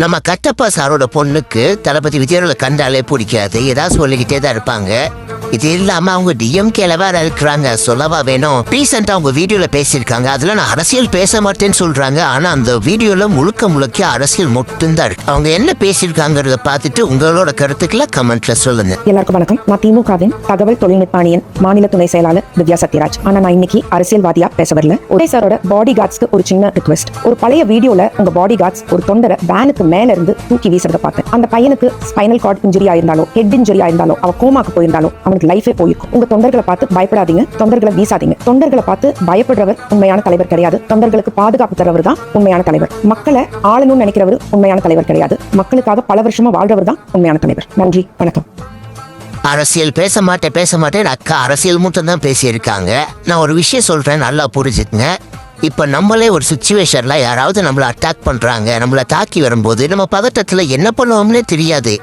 நம்ம கட்டப்பா சாரோட பொண்ணுக்கு தளபதி விஜயோட கண்டாலே பிடிக்காது, ஏதாவது சொல்லிக்கிட்டே தான் இருப்பாங்க. இது இல்லாம அவங்க டிஎம்கேல வேற இருக்கிறாங்க, சொல்லவா வேணும். ரீசெண்டா அவங்க வீடியோல பேசியிருக்காங்க, அதுல நான் அரசியல் பேச மாட்டேன்னு சொல்றாங்க. ஆனா அந்த வீடியோல முழுக்க அரசியல் மட்டும்தான் இருக்கு. அவங்க என்ன பேசியிருக்காங்கிறத பார்த்துட்டு உங்களோட கருத்துக்களை கமெண்ட்ல சொல்லுங்க. எல்லாருக்கும் வணக்கம். நான் திமுகவின் தகவல் தொழில்நுட்ப அணியின் மாநில துணை செயலாளர் திவ்யா சத்யராஜ். ஆனா நான் இன்னைக்கு அரசியல்வாதியா பேச வரல. உதய் சாரோட பாடி கார்ட்ஸ்க்கு ஒரு சின்ன ரிக்வெஸ்ட். ஒரு பழைய வீடியோல உங்க பாடி கார்ட்ஸ் ஒரு தொண்டரை வேனுக்கு மேல இருந்து தூக்கி வீசுறத பார்த்தேன். அந்த பையனுக்கு ஸ்பைனல் கார்டு இன்ஜுரி ஆயிருந்தாலோ ஹெட் இன்ஜுரி ஆயிருந்தாலோ அவ கோமாக்கு போயிருந்தாலோ அவனுக்கு லைஃபே போயிருக்கும். உங்க தொண்டர்களை பார்த்து பயப்படாதீங்க, தொண்டர்களை வீசாதீங்க. தொண்டர்களை பார்த்து பயப்படுறவர் உண்மையான தலைவர் கிடையாது. தொண்டர்களுக்கு பாதுகாப்பு தரவர் தான் உண்மையான தலைவர். மக்களை ஆளணும்னு நினைக்கிறவர் உண்மையான தலைவர் கிடையாது. மக்களுக்காக பல வருஷமா வாழ்றவர் தான் உண்மையான தலைவர். நன்றி, வணக்கம். அரசியல் பேச மாட்டேன் அக்கா அரசியல் மட்டும் தான் பேசியிருக்காங்க. நான் ஒரு விஷயம் சொல்றேன், நல்லா புரிஞ்சுக்குங்க. இப்ப நம்மளே ஒரு சிச்சுவேஷன்ல யாராவது நம்மள அட்டாக் பண்றாங்க, நம்மள தாக்கி வரும்போது நம்ம பதட்டத்துல என்ன பண்ணுவோம்னே தெரியாது.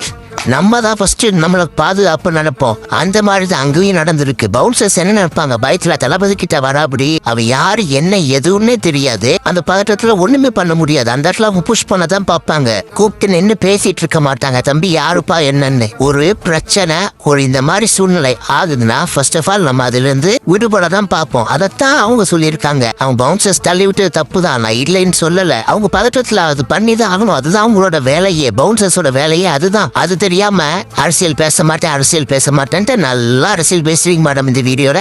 நம்ம தான் ஃபர்ஸ்ட் நம்மளை பாதுகாப்பு நினைப்போம். அந்த மாதிரி தான் அங்கேயும் நடந்திருக்கு. பவுன்சர்ஸ் என்ன நினைப்பாங்க, பயத்துல தளபதி கிட்ட வராபடி அவ யாரு என்ன எதுவுன்னே தெரியாது. அந்த பதட்டத்துல ஒண்ணுமே பண்ண முடியாது. அந்த இடத்துல அவங்க புஷ் பண்ண தான் பார்ப்பாங்க, கூப்பிட்டு நின்று பேசிட்டு இருக்க மாட்டாங்க. தம்பி யாருப்பா என்னன்னு. ஒரு பிரச்சனை ஒரு இந்த மாதிரி சூழ்நிலை ஆகுதுன்னா ஃபர்ஸ்ட் ஆஃப் ஆல் நம்ம அதுல இருந்து விடுபட தான் பார்ப்போம். அதைத்தான் அவங்க சொல்லியிருக்காங்க. அவங்க பவுன்சர்ஸ் தள்ளி விட்டு தப்பு தான், நான் இல்லைன்னு சொல்லல. அவங்க பதட்டத்துல அது பண்ணி தான் ஆகணும். அதுதான் அவங்களோட வேலையே, பவுன்சர்ஸோட வேலையே அதுதான். அது தெரியாம அரசியல் பேச மாட்டேன்ட்டு நல்லா அரசியல் பேசுறீங்க மேடம் இந்த வீடியோல.